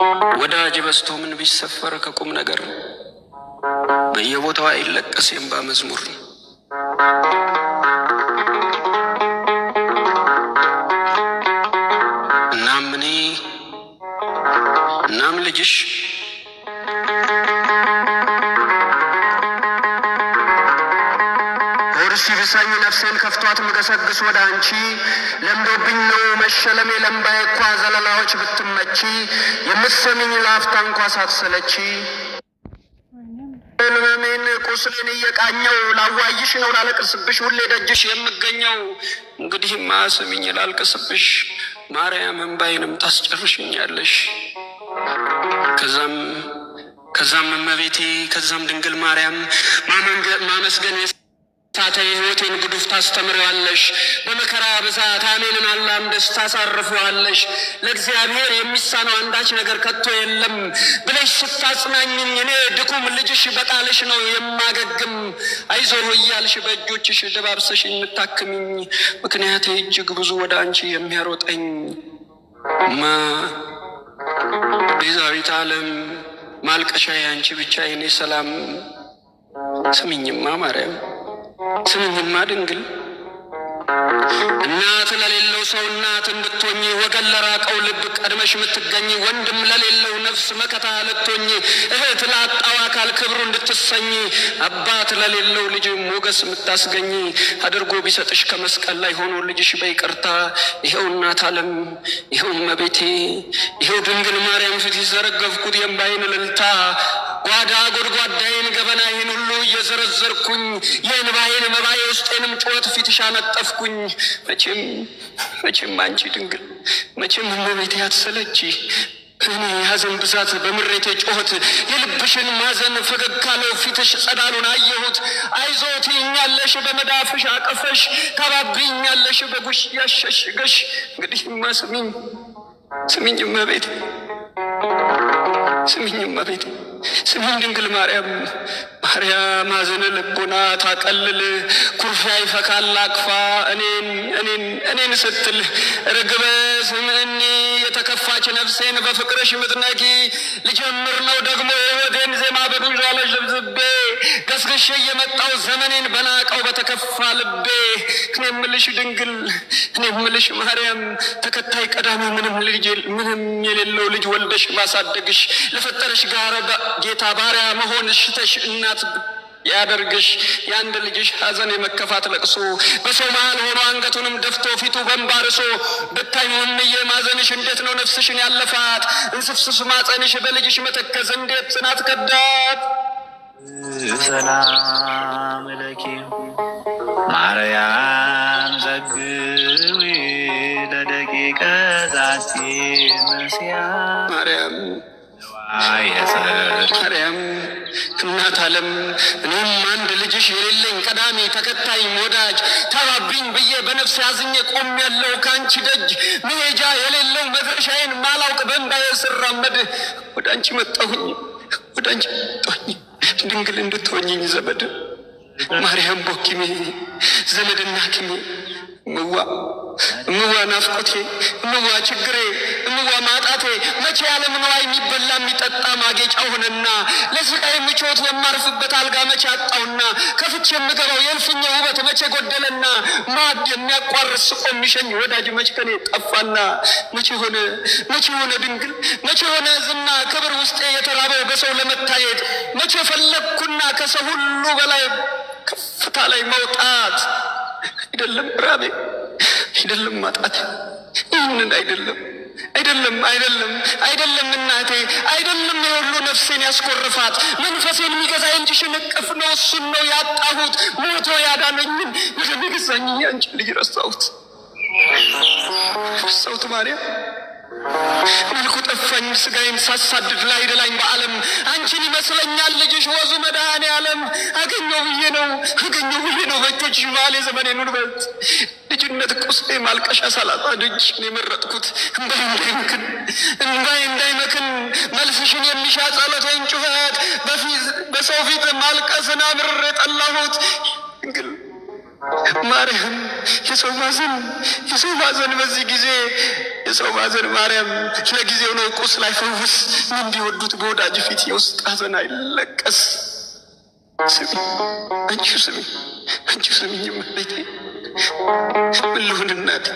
ወዳጅ በስቶ ምን ቢሰፈር ከቁም ነገር በየቦታው አይለቀስ የእንባ መዝሙር። እናም ልጅሽ ሲብሳኝ ነፍሴን ከፍቷት ምገሰግስ ወደ አንቺ ለምዶብኝ ነው መሸለሜ ለምባዬ እኳ ዘለላዎች ብትመቺ የምትሰሚኝ ላፍታ እንኳ ሳትሰለቺ ህመሜን ቁስሌን እየቃኘው ላዋይሽ ነው ላለቅስብሽ ሁሌ ደጅሽ የምገኘው። እንግዲህማ ስሚኝ ላልቅስብሽ ማርያም እንባዬንም ታስጨርሽኛለሽ። ከዛም እመቤቴ ከዛም ድንግል ማርያም ማመስገን ታተ ህይወቴን ግዱፍ ታስተምሪዋለሽ። በመከራ ብዛት አሜንን አላምደሽ ታሳርፊዋለሽ። ለእግዚአብሔር የሚሳነው አንዳች ነገር ከቶ የለም ብለሽ ስታጽናኝኝ እኔ ድኩም ልጅሽ በቃልሽ ነው የማገግም። አይዞህ እያልሽ በእጆችሽ ደባብሰሽ የምታክሚኝ ምክንያቴ እጅግ ብዙ ወደ አንቺ የሚያሮጠኝ ቤዛዊት ዓለም ማልቀሻዬ አንቺ ብቻ የኔ ሰላም። ስሚኝማ ማርያም ስሚኝማ ድንግል እናት ለሌለው ሰው እናት እንድትሆኚ ወገን ለራቀው ልብ ቀድመሽ የምትገኝ ወንድም ለሌለው ነፍስ መከታ ልትሆኚ እህት ላጣው አካል ክብሩ እንድትሰኝ አባት ለሌለው ልጅ ሞገስ የምታስገኝ አድርጎ ቢሰጥሽ ከመስቀል ላይ ሆኖ ልጅሽ በይቅርታ ይኸው እናት ዓለም ይኸው እመቤቴ ይኸው ድንግል ማርያም ፊት ይዘረገፍኩት የእምባዬን እልልታ ጓዳ ጎድጓዳዬን ገበናዬን ሁሉ እየዘረዘርኩኝ የእንባዬን መባዬ ውስጤንም ጩኸት ፊትሽ አነጠፍኩኝ። መቼም አንቺ ድንግል መቼም እመቤቴ አትሰለቺ። እኔ የሐዘን ብዛት በምሬቴ ጮኸት የልብሽን ማዘን ፈገግ ካለው ፊትሽ ጸዳሉን አየሁት። አይዞህ ትይኛለሽ በመዳፍሽ አቀፈሽ ታባብኛለሽ በጉሽ ያሸሽገሽ። እንግዲህማ ስሚኝ እመቤቴ ስሚኝ እመቤቴ ስሚኝ ድንግል ማርያም ሐዘነ ልቦና ታቀልል ኩርፊያ ይፈካል አቅፋ እኔን ስትል ርግበ ስምዕኒ የተከፋች ነፍሴን በፍቅርሽ ምትነኪ ልጀምር ነው ደግሞ የወዴን ዜማ በዱዣ ለዥብዝቤ ገስግሼ የመጣው ዘመኔን በናቀው በተከፋ ልቤ። እኔ የምልሽ ድንግል እኔ የምልሽ ማርያም ተከታይ ቀዳሚ ምንም የሌለው ልጅ ወልደሽ ማሳደግሽ ለፈጠረሽ ጋር ጌታ ባሪያ መሆንሽ ሽተሽ እናት ያደርግሽ የአንድ ልጅሽ ሐዘን የመከፋት ለቅሶ በሰው መሃል ሆኖ አንገቱንም ደፍቶ ፊቱ በእንባ ርሶ ብታዩም ማዘንሽ እንዴት ነው ነፍስሽን ያለፋት እንስፍስፍ ማጸንሽ በልጅሽ መተከዝ እንዴት ጽናት ከዳት። ሰላም ለኪ ማርያም ዘግዊ ለደቂቀ ዛቲ መስያ ማርያም እናት ዓለም እኔም አንድ ልጅሽ የሌለኝ ቀዳሚ ተከታይ ወዳጅ ታባብኝ ብዬ በነፍስ ያዝኜ ቆም ያለው ከአንቺ ደጅ መሄጃ የሌለው መድረሻዬን ማላውቅ በእንባዬ ስራመድ ወደ አንቺ መጣሁኝ ድንግል እንድትሆኝኝ ዘመድ ማርያም ቦኪሜ ዘመድና ኪሜ እምዋ ናፍቆቴ እምዋ ችግሬ እምዋ ማጣቴ መቼ ዓለም ነዋይ የሚበላ የሚጠጣ ማጌጫ ሆነና ለስቃይ ምቾት የማርፍበት አልጋ መቼ አጣውና ከፍቼ የምገባው የእልፍኝ ውበት መቼ ጎደለና ማዕድ የሚያቋርስ ስቆ የሚሸኝ ወዳጅ መቼ ከኔ ጠፋና መቼ ሆነ ድንግል መቼ ሆነ ዝና ክብር ውስጤ የተራበው በሰው ለመታየት መቼ ፈለግኩና ከሰው ሁሉ በላይ ከፍታ ላይ መውጣት አይደለም ራቤ አይደለም ማጣት ይህንን አይደለም እናቴ አይደለም የሁሉ ነፍሴን ያስኮርፋት መንፈሴን የሚገዛ እንጂ ሽንቅፍ ነው እሱን ነው ያጣሁት ሞቶ ያዳነኝን ለሚገዛኝ አንቺ ልጅ ረሳሁት ማርያም መልኩ ጠፋኝ ስጋዬን ሳሳድድ ላይ ደላኝ በዓለም አንቺን ይመስለኛል ልጅሽ ወዙ መድኃኔ ዓለም አገኘው ብዬ ነው በእጆችሽ መሃል የዘመኔን ውበት ልጅነት ቁስሌ ማልቀሻ ሳላጣ ደጅሽን የመረጥኩት እንባዬ እንዳይመክን መልስሽን የሚሻ ጸሎቴን ጩኸት በሰው ፊት ማልቀስን አምርሬ ጠላሁት። ማርያም የሰው ማዘን በዚህ ጊዜ የሰው ማዘን ማርያም ለጊዜው ነው ቁስል አይፈውስ ምን ቢወዱት በወዳጅ ፊት የውስጥ ሐዘን አይለቀስ። ስሚ አንቺ ስሚኝ ቤቴ ምን ልሁን እናቴ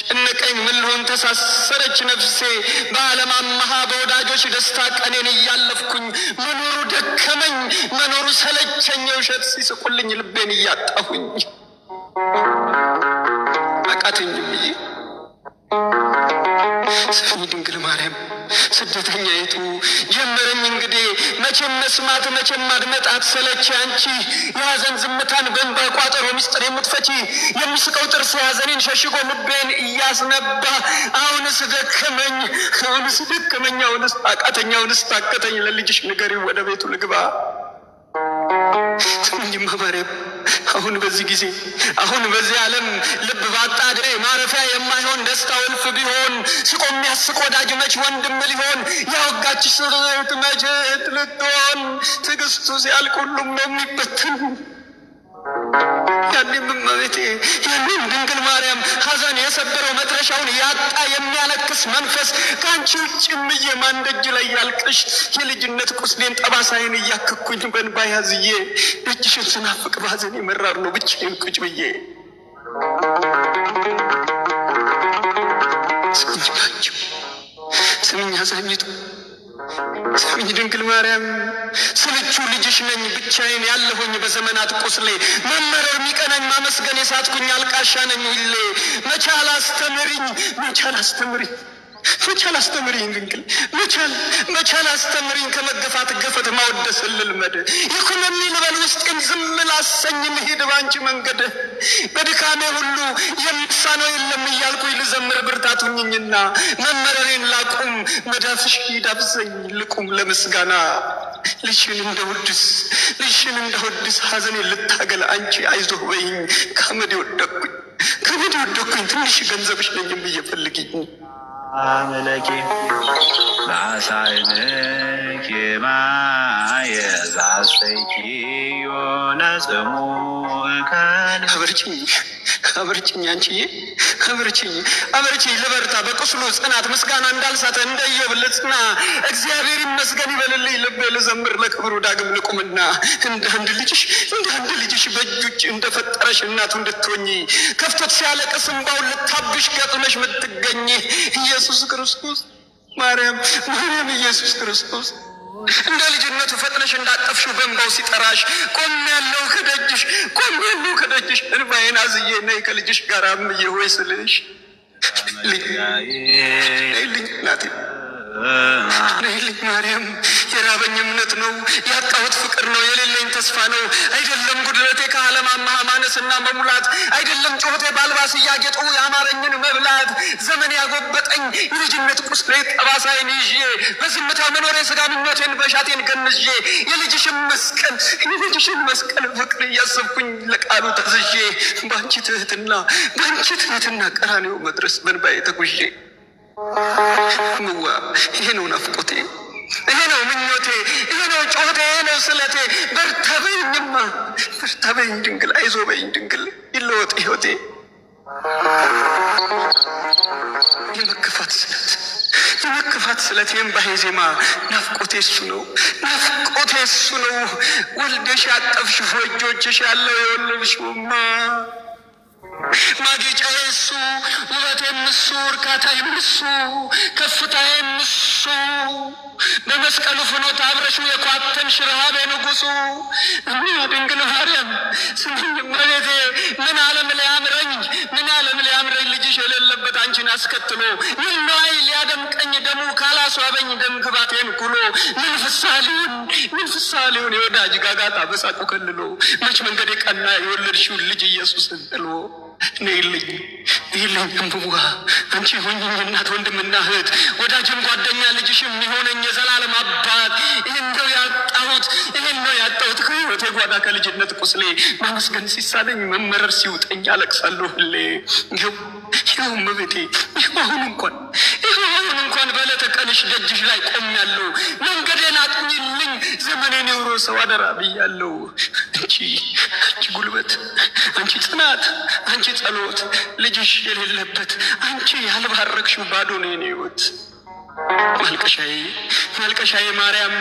ጨነቀኝ ምን ልሁን ተሳሰረች ነፍሴ በዓለም አማሃ በወዳጆች ደስታ ቀኔን እያለፍኩኝ መኖሩ ደከመኝ መኖሩ ሰለቸኝ ውሸት ሲስቁልኝ ልቤን እያጣሁኝ አቃተኝም ብዬ ስሚ ድንግል ማርያም ስደተኛይቱ ጀመረኝ እንግዲህ መቼም መስማት መቼም ማድመጣት ሰለች አንቺ የሐዘን ዝምታን በእንባ ቋጠሮ ምስጢር የምትፈቺ የሚስቀው ጥርስ ሐዘኔን ሸሽጎ ልቤን እያስነባ አሁንስ ደከመኝ አሁንስ አቃተኝ አሁንስ ታከተኝ ለልጅሽ ንገሪው ወደ ቤቱ ልግባ። ስሚኝማ ማርያም አሁን በዚህ ጊዜ አሁን በዚህ ዓለም ልብ ባጣ እግሬ ማረፊያ የማይሆን ደስታ እልፍ ቢሆን ስቆ የሚያስቅ ወዳጅ መች ወንድም ሊሆን ያወጋች ስርት መች እህት ልትሆን ትዕግስቱ ሲያልቅ ሁሉም ነው የሚበትን። ያኔም እመቤቴ ያኔም ድንግል ማርያም ሐዘን የሰበረው መድረሻውን ያጣ የሚያለቅስ መንፈስ ከአንቺ ውጭ እምዬ ማን ደጅ ላይ ያልቅሽ የልጅነት ቁስሌን ጠባሳይን እያከኩኝ በእንባ ያዝዬ ደጅሽን ስናፍቅ በሐዘን የመራር ነው ብቻዬን ቁጭ ብዬ። ስሚኝ አዛኝቱ ስሚኝ ድንግል ማርያም ስልቹ ልጅሽ ነኝ ብቻዬን ያለሁኝ በዘመናት ቁስሌ መመረር ሚቀናኝ ማመስገን የሳትኩኝ አልቃሻ ነኝ ሁሌ መቻል አስተምሪኝ ድንግል መቻል አስተምሪኝ ከመገፋት ገፈት ማወደስ ልልመድ ይኩነኒ ልበል ውስጤን ዝም ላሰኝ ልሂድ ባንቺ መንገድ በድካሜ ሁሉ የምሳነው የለም እያልኩኝ ልዘምር ብርታት ሁኝኝና መመረሬን ላቁም መዳፍሽ ይዳብሰኝ ልቁም ለምስጋና ልሽን እንደወድስ ሐዘኔን ልታገል አንቺ አይዞህ በይኝ ከአመድ ወደኩኝ ትንሽ ገንዘብሽ ነኝም ብዬ ፈልጊኝ። አመለኪ ላሳይንኪ ማየዛሰይኪ ዮነጽሙ ከን አበርችኝ አንቺዬ አበርችኝ ልበርታ በቁስሉ ጽናት ምስጋና እንዳልሳተ እንደ ኢዮብ ልጽና እግዚአብሔር ይመስገን ይበልልኝ ልቤ ልዘምር ለክብሩ ዳግም ልቁምና እንደ አንድ ልጅሽ በእጆች እንደፈጠረሽ እናቱ እንድትሆኚ ከፍቶት ሲያለቅስ እንባውን ልታብሽ ገጥመሽ ምትገኝ ኢየሱስ ክርስቶስ ማርያም ኢየሱስ ክርስቶስ እንደ ልጅነቱ ፈጥነሽ እንዳጠፍሽው በእንባው ሲጠራሽ ቆሜያለሁ ከደጅሽ እንባዬን አዝዬ ነይ ከልጅሽ ጋር እምዬ ሆይ ስልሽ ነይልኝ እናቴ ነይልኝ ማርያም የራበኝ እምነት ነው ያጣሁት ፍቅር ነው የሌለኝ ተስፋ ነው አይደለም ጉድለቴ ከዓለም አማሃ ማነስና መሙላት አይደለም ጩኸቴ ባልባስ እያጌጡ ያማረኝን መብላት ዘመን ያጎበጠኝ የልጅነት ቁስሌ ጠባሳይን ይዤ በዝምታ መኖሬ ስጋ ምኞቴን በሻቴን ገንዤ የልጅሽን መስቀል ፍቅር እያሰብኩኝ ለቃሉ ተዝዤ በአንቺ ትህትና ቀራንዮ መድረስ በእንባዬ ተጉዤ ምዋ ይሄ ነው ናፍቆቴ ይሄ ነው ምኞቴ ይሄ ነው ጩኸቴ ይሄ ነው ስለቴ በርታ በይኝ ድንግል አይዞ በይኝ ድንግል ይለወጥ ሕይወቴ። የመክፋት ስለት የእምባዬ ዜማ ናፍቆቴ እሱ ነው ወልደሽ ያጠፍሽው እጆችሽ ያለው የወለድሽውማ ማጌጫዬ እሱ ውበቴም እሱ እርካታዬም እሱ ከፍታዬም እሱ በመስቀሉ ፍኖት አብረሽው የኳተንሽ ረሃቤ ንጉሱ እና ድንግል ማርያም ስሚኝ እመቤቴ ምን ዓለም ሊያምረኝ ልጅሽ የሌለበት አንቺን አስከትሎ ምን ነዋይ ሊያደምቀኝ ደሙ ካላስዋበኝ ደም ግባቴን ኩሎ ምን ፍስሐ ሊሆን የወዳጅ ጋጋታ በሳቁ ከልሎ መች መንገዴ ቀና የወለድሽውን ልጅ ኢየሱስን ጥሎ ነይልኝ እምዋ አንቺ ሆኝኝ እናት ወንድምና እህት ወዳጅም ጓደኛ ልጅሽም የሚሆነኝ የዘላለም አባት ይህን ነው ያጣሁት ከሕይወቴ ጓዳ ከልጅነት ቁስሌ ማመስገን ሲሳለኝ መመረር ሲውጠኝ አለቅሳለሁ ሁሌ ይኸው እመቤቴ አሁን እንኳን በዕለተ ቀንሽ ደጅሽ ላይ ቆሜያለሁ። መንገዴን አቅኝልኝ፣ ዘመኔን የውሮ ሰው አደራ ብያለሁ። አንቺ ጉልበት፣ አንቺ ጽናት፣ አንቺ ጸሎት፣ ልጅሽ የሌለበት አንቺ ያልባረክሽው ባዶ ነው የኔ ሕይወት። ማልቀሻዬ ማርያም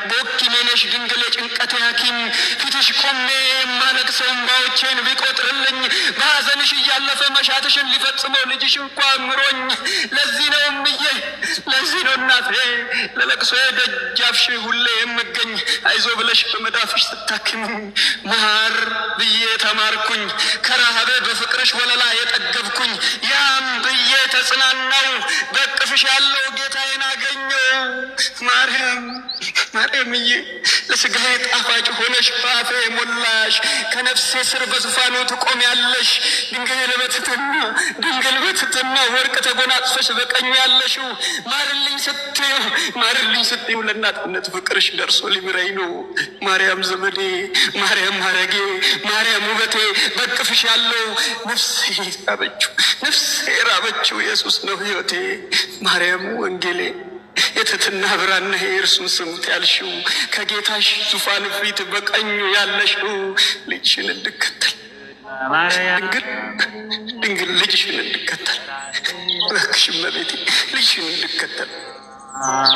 በወኪሜ ነሽ ድንግል የጭንቀቴ ሐኪም። ፊትሽ ቆሜ የማለቅሰው እንባዎቼን ቢቆጥርልኝ፣ በሐዘንሽ እያለፈ መሻትሽን ሊፈጽመው ልጅሽ እንኳ ምሮኝ። ለዚህ ነው እምዬ፣ ለዚህ ነው እናቴ ለለቅሶዬ ደጃፍሽ ሁሌ የምገኝ። አይዞ ብለሽ በመዳፍሽ ስታክምኝ ማር ብዬ ተማርኩኝ። ከረሃቤ በፍቅርሽ ወለላ የጠገብኩኝ ያም ብዬ ተጽናናው። በቅፍሽ ያለው ጌታዬን አገኘው። ማርያምዬ ለስጋዬ ጣፋጭ ሆነሽ በአፌ ሞላሽ። ከነፍሴ ስር በዙፋኑ ትቆሚያለሽ። ድንግል በትሕትና ወርቅ ተጎናጽፈሽ በቀኝ ያለሽው ማርልኝ ስትዪው ለእናትነት ፍቅርሽ ደርሶ ሊምረኝ ነው። ማርያም ዘመዴ፣ ማርያም ማረጌ፣ ማርያም ውበቴ በቅፍሽ ያለው ነፍሴ ራበችው ኢየሱስ ነው ሕይወቴ። ማርያም ወንጌሌ የትሕትና ብራና የእርሱን ስሙት ያልሽው፣ ከጌታሽ ዙፋን ፊት በቀኙ ያለሽው ልጅሽን እንድከተል ድንግል ልጅሽን እንድከተል እባክሽ እመቤቴ ልጅሽን እንድከተል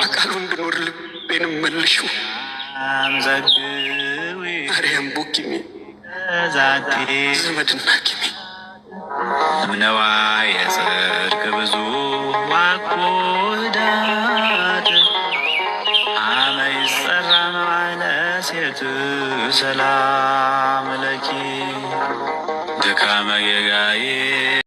በቃሉ እንድኖር ልቤንም መልሽው። ማርያም ቦኪሜ ዘመድና ኪሜ እምነዋ የጽድቅ ብዙ ዋኩዳት አመ ይጸራ መዋዕለ ሴት ሰላም ለኪ ድካመ ጌጋዬ